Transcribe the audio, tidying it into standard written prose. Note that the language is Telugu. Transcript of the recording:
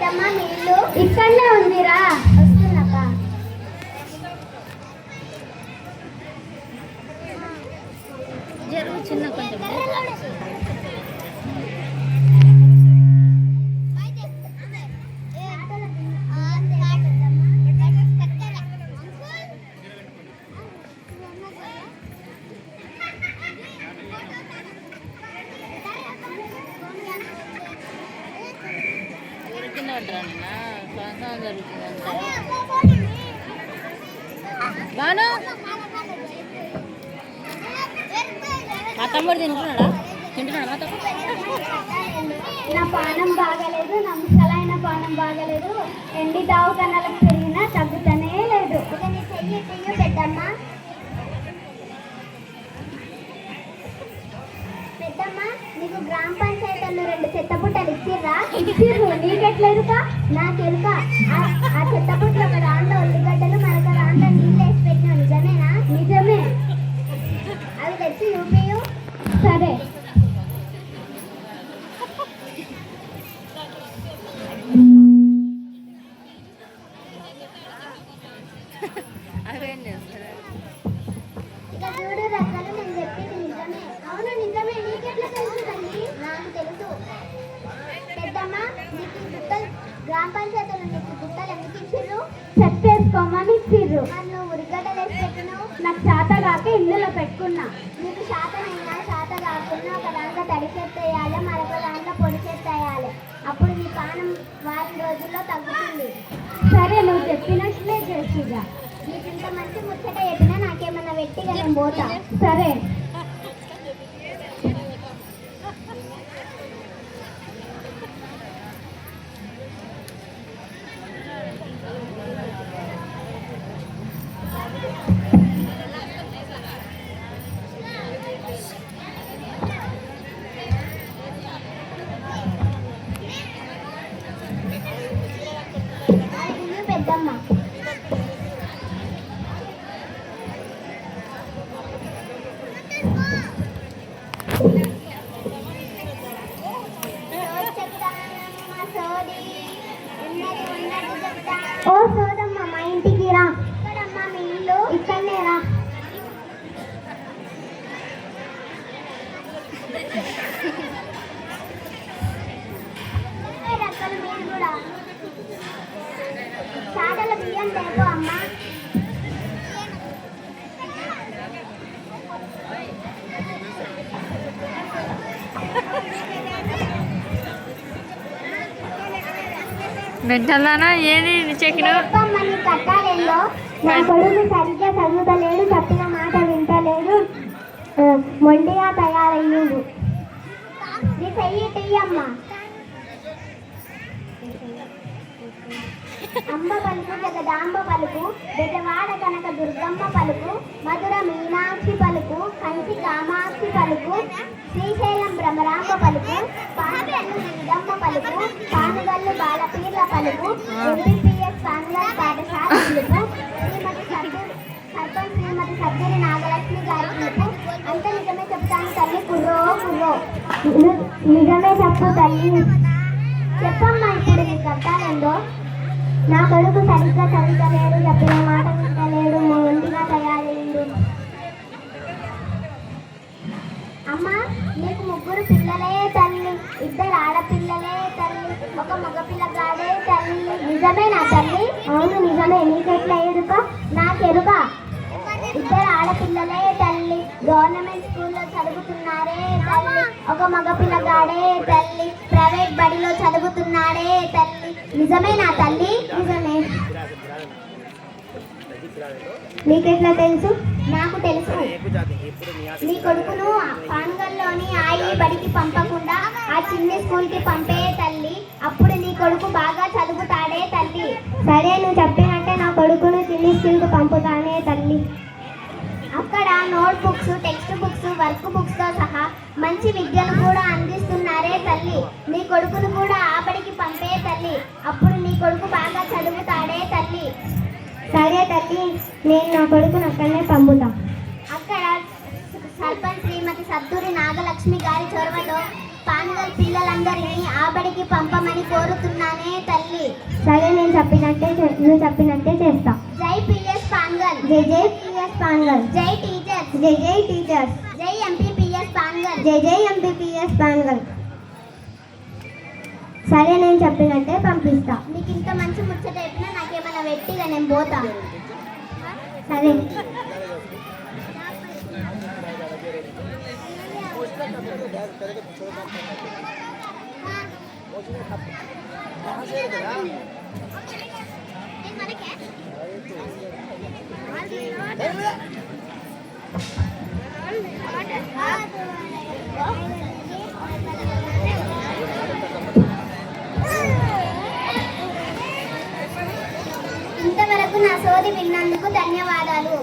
ఎక్కడమ్మా మీ ఇల్లు? ఇక్కడనే ఉందిరా, వస్తున్నాక. జరుగు చిన్న కొంచెం బాను మా తమ్ముడు తింటున్నాడా మా తమ్ముడు? నా పానం బాగలేదు, నా ముసలైన పానం బాగలేదు. ఎండి తావు కన్నాలకు పెరిగినా తగ్గుతనే లేదు. పెద్దమ్మ పెద్దమ్మ, నీకు గ్రామ పంచాయతీలో 2 చెత్తబుట్టలు ఇచ్చిర్రా? ఇచ్చిర్రు. నీకెట్లేదుకా? నాకెలుక. ఆ చెత్తబుట్టలో ఒక దాంట్లో ఉల్లిగడ్డలు, మరొక దాంట్లో నీళ్ళు వేసి పెట్టినా. నిజమేనా? నిజమే. అవి తెచ్చి చూపియు. సరే. ఇక చూడు రకాలు, నేను చెప్పింది నిజమే. అవును నిజమే. నీకెట్లా తెలుసు తల్లి? నాకు తెలుసు. పెద్దమ్మ, నీకు గుట్టలు గ్రామ పంచాయతీలో నీకు గుట్టలు ఎందుకు ఇచ్చిర్రు? చెట్టేసుకోమని ఇచ్చిర్రు. నన్ను ఉరిగడ్డలు వేసి పెట్టినావు. నాకు చేత కాక ఇల్లులో పెట్టుకున్నా. నీకు శాతనైనా శాత కాకుండా ఒక దాంట్లో తడి చెత్త వేయాలి, మరొక దాంట్లో పొడి చెత్త వేయాలి. అప్పుడు నీ పానం వారం రోజుల్లో తగ్గుతుంది. సరే, నువ్వు చెప్పినట్లే చేసిగా. నీకు ఇంత మంచి ముచ్చట చెప్పినా నాకేమన్నా వెట్టిగా నేను పోతా. సరే. పెద్దమ్మ, ఓ సోదమ్మ, మా ఇంటికి రా. ఇక్కడమ్మా మీ ఇల్లు? ఇక్కడనే రా. మీరు కూడా చాటల బియ్యం లేవు అమ్మా. బిడ్డలానా ఏది చెక్కిన కట్టాలేదో. నా కొడుకు సరిగ్గా చదువుతలేడు, చెప్పిన మాట వింటలేడు, మొండిగా తయారయ్యాడు. నీ చెయ్యి తీయమ్మా. అంబ పలుకు, జగదాంబ పలుకు, బెజవాడ కనక దుర్గమ్మ పలుకు, మధుర మీనాక్షి పలుకు, కంచి కామాక్షి పలుకు, శ్రీశైలం భ్రమరాంబ పలుకు, పానగల్లు శ్రీదమ్మ పలుకు, పానుగల్లు బాలపీర్ల పలుకు, ఎంపీపీఎస్ కాంగ్రెస్ పాఠశాల పిలుపు, సర్పంచ్ శ్రీమతి సద్గిరి నాగలక్ష్మి గారి పిలుపు. అంత నిజమే చెప్తాను తల్లి. కుర్రో కుర్రో, నిజమే చెప్పు తల్లి. చెప్పమ్మా, ఇప్పుడు నీకు కట్టాలేందో. నా కొడుకు సరిగ్గా చదువుతలేడు, చెప్పిన మాట వింటలేడు, మొండిగా తయారయ్యిండు. అమ్మా, నీకు 3 పిల్లలే తల్లి, 2 ఆడపిల్లలే తల్లి, ఒక మగపిల్లగాడే తల్లి. నిజమే నా తల్లి? అవును నిజమే. నీకెట్లా ఎరుక? నాకెరుక. 2 ఆడపిల్లలే తల్లి, గవర్నమెంట్ స్కూల్లో చదువుతున్నారే తల్లి, ఒక మగపిల్లగాడే తల్లి, ప్రైవేట్ బడిలో చదువుతున్నాడే తల్లి. నిజమే నా తల్లి? నిజమే. నీకెట్లా తెలుసు? నాకు తెలుసు. నీ కొడుకును పాన్గల్లోని ఆయి బడికి పంపకుండా ఆ చిన్న స్కూల్కి పంపే తల్లి. అప్పుడు నీ కొడుకు బాగా చదువుతాడే తల్లి. సరే, నువ్వు చెప్పినట్టే నా కొడుకును చిన్న స్కూల్కి పంపుతానే తల్లి. అక్కడ notebooks, textbooks, work బుక్స్తో సహా మంచి విద్యను కూడా అందిస్తున్నారే తల్లి. నీ కొడుకును కూడా ఆ బడికి పంపే తల్లి. అప్పుడు నీ కొడుకు బాగా చదువుతాడే తల్లి. సరే తల్లి, నేను నా కొడుకును అక్కడనే పంపుతా. అక్కడ సర్పంచ్ శ్రీమతి సద్దురి నాగలక్ష్మి గారి చొరవతో పాన్గల్ పిల్లలందరినీ ఆ బడికి పంపమని కోరుతున్నానే తల్లి. సరే నేను చెప్పినట్టే నువ్వు చెప్పినట్టే చేస్తా. జై పిఎస్ పాన్గల్. జై జై పిఎస్ పాన్గల్. జై టీచర్స్. జై జై టీచర్స్. జై ఎంపీపీఎస్ పాన్గల్. జై జై ఎంపీపీఎస్ పాన్గల్. సరే నేను చెప్పినట్టే పంపిస్తా. నీకు ఇంత మంచి ముచ్చట చెప్పినా నాకేమైనా వెట్టిగా నేను పోతా. సరే ఇంతవరకు నా సోది విన్నందుకు ధన్యవాదాలు.